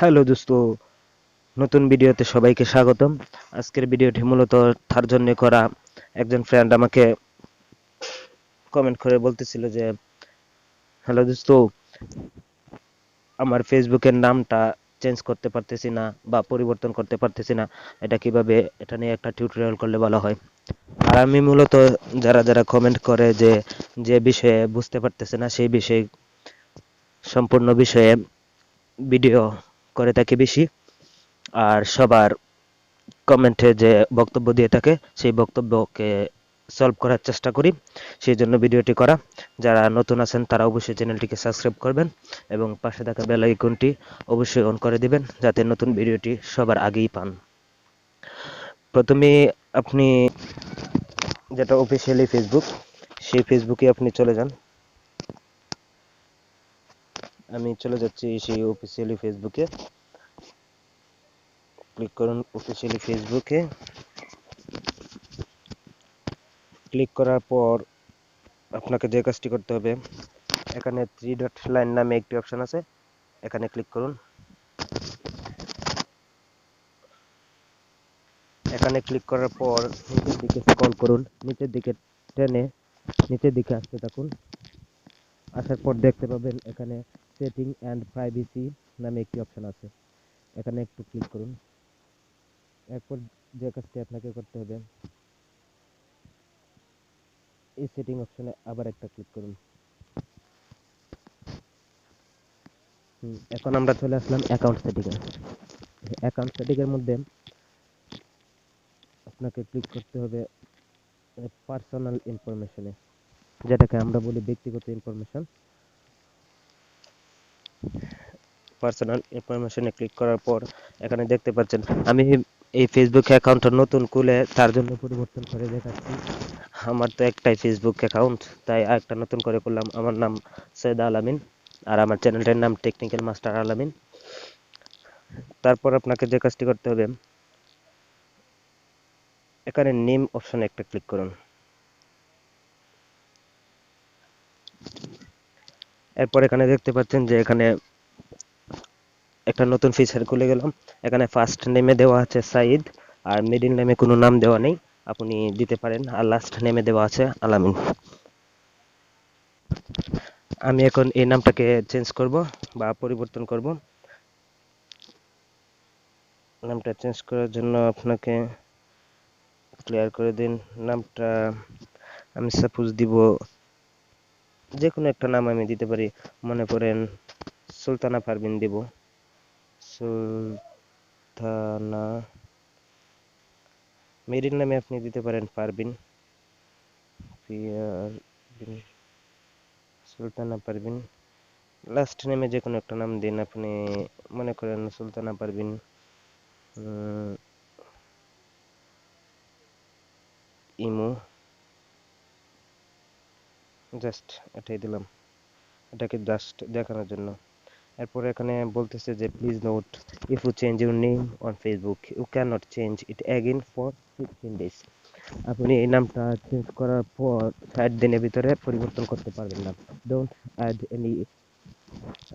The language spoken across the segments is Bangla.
হ্যালো দোস্ত, নতুন ভিডিওতে সবাইকে স্বাগতম। আজকের ভিডিওটি মূলত তার জন্য করা। একজন ফ্রেন্ড আমাকে কমেন্ট করে বলতেছিল যে, হ্যালো দোস্ত, আমার ফেসবুকের নামটা চেঞ্জ করতে পারতেছি না বা পরিবর্তন করতে পারতেছি না, এটা কিভাবে, এটা নিয়ে একটা টিউটোরিয়াল করলে ভালো হয়। আর আমি মূলত যারা যারা কমেন্ট করে যে যে বিষয়ে বুঝতে পারতেছে না সেই বিষয়ে সম্পূর্ণ বিষয়ে ভিডিও করে থাকি বেশি। আর সবার কমেন্টে যে বক্তব্য দিয়ে থাকে সেই বক্তব্যকে সলভ করার চেষ্টা করি, সেই জন্য ভিডিওটি করা। যারা নতুন আছেন তারা অবশ্যই চ্যানেলটিকে সাবস্ক্রাইব করবেন এবং পাশে থাকা বেল আইকনটি অবশ্যই অন করে দিবেন যাতে নতুন ভিডিওটি সবার আগেই পান। প্রথমে আপনি যেটা অফিসিয়ালি ফেসবুক, সেই ফেসবুকে আপনি চলে যান। আমি চলে যাচ্ছি সেই অফিসিয়ালি ফেসবুকে। ক্লিক করুন অফিসিয়ালি ফেসবুকে। ক্লিক করার পর আপনাকে যে কাজটি করতে হবে, এখানে থ্রি ডট লাইন নামে একটি অপশন আছে, এখানে ক্লিক করুন। এখানে ক্লিক করার পর নিচের দিকে স্ক্রল করুন, নিচের দিকে টেনে নিচের দিকে আসতে থাকুন। আসার পর দেখতে পাবেন এখানে সেটিং অ্যান্ড প্রাইভেসি নামে একটি অপশন আছে, এখানে একটু ক্লিক করুন। এরপর যে কাজটি আপনাকে করতে হবে, এই সেটিং অপশনে আবার একটা ক্লিক করুন। এখন আমরা চলে আসলাম অ্যাকাউন্ট সেটিংয়ে। অ্যাকাউন্ট সেটিংয়ের মধ্যে আপনাকে ক্লিক করতে হবে পার্সোনাল ইনফরমেশনে, যেটাকে আমরা বলি ব্যক্তিগত ইনফরমেশন। পার্সোনাল ইনফরমেশনে ক্লিক করার পর এখানে দেখতে পাচ্ছেন আমি এই ফেসবুক অ্যাকাউন্টটা নতুন খুলে তার জন্য পরিবর্তন করে দেখাচ্ছি। আমার তো একটাই ফেসবুক অ্যাকাউন্ট, তাই আরেকটা নতুন করে করলাম। আমার নাম সৈয়দ আলামিন আর আমার চ্যানেলটার নাম টেকনিক্যাল মাস্টার আলামিন। তারপর আপনাকে যে কাজটি করতে হবে, এখানে নেম অপশনে একটা ক্লিক করুন। এরপর এখানে দেখতে পাচ্ছেন যে এখানে একটা নতুন ফিচার খুলে গেলাম। এখানে ফার্স্ট নেমে দেওয়া আছে সাইদ, আর মিডিল নেমে কোনো নাম দেওয়া নেই, আপনি দিতে পারেন। আর লাস্ট নেমে দেওয়া আছে আলামিন। আমি এখন এই নামটাকে চেঞ্জ করব বা পরিবর্তন করব। নামটা চেঞ্জ করার জন্য আপনাকে ক্লিয়ার করে দিন নামটা। আমি সাপোজ দিব যে কোনো একটা নাম আমি দিতে পারি, মনে করেন সুলতানা পারভিন দিব। সুলতানা। মিডিল নামে আপনি দিতে পারেন পারভিন, সুলতানা পারভিন। লাস্ট নেমে যে কোনো একটা নাম দিন, আপনি মনে করেন সুলতানা পারভিন ইমু। জাস্ট এটাই দিলাম, এটাকে জাস্ট দেখানোর জন্য। এরপর এখানে বলতেছে যে please note, if you change your name on Facebook you can not change it again for 15 days। আপনি এই নামটা চেঞ্জ করার পর 60 দিনের ভিতরে পরিবর্তন করতে পারবেন না। Don't add any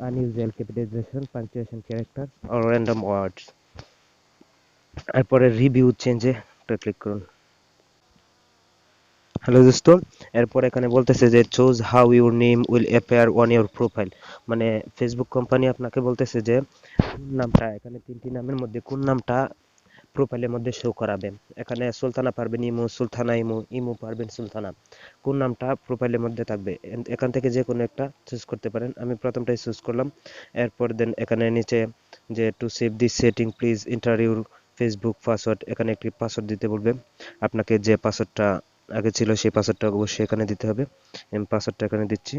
unusual capitalization, punctuation, character or random words। এরপরে রিভিউ চেঞ্জে একটা ক্লিক করুন। হ্যালো দোস্ত, এরপর এখানে বলতেছে যে choose how your name will appear on your profile. মানে ফেসবুক কোম্পানি আপনাকে বলতেছে যে কোন নামটা, এখানে তিনটি নামের মধ্যে কোন নামটা প্রোফাইলের মধ্যে শো করাবেন। এখানে সুলতানা পারবেন ইমু, সুলতানা ইমু, ইমু পারবেন সুলতানা, কোন নামটা প্রোফাইলের মধ্যে থাকবে। এখান থেকে যে কোনো একটা চুজ করতে পারেন। আমি প্রথমটাই চুজ করলাম। এরপর দেন এখানে নিচে যে to save this setting please enter your Facebook password, এখানে একটি পাসওয়ার্ড দিতে বলবে আপনাকে। যে পাসওয়ার্ডটা আগে ছিল সেই পাসওয়ার্ডটা অবশ্যই এখানে দিতে হবে। আমি পাসওয়ার্ডটা এখানে দিচ্ছি।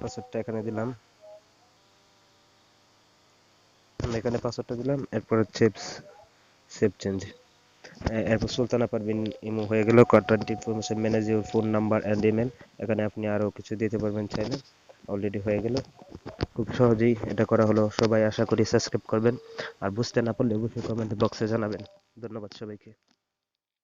পাসওয়ার্ডটা এখানে দিলাম, আমি এখানে পাসওয়ার্ডটা দিলাম। এরপর সেভ, সেভ চেঞ্জ। এরপর সুলতানা পারভিন ইমো হয়ে গেল। Contact information manage your phone number and email, এখানে আপনি আরও কিছু দিতে পারবেন চাইলে। অলরেডি হয়ে গেল, খুব সহজেই এটা করা হলো। সবাই আশা করি সাবস্ক্রাইব করবেন, আর বুঝতে না পারলে অবশ্যই কমেন্ট বক্সে জানাবেন। ধন্যবাদ সবাইকে।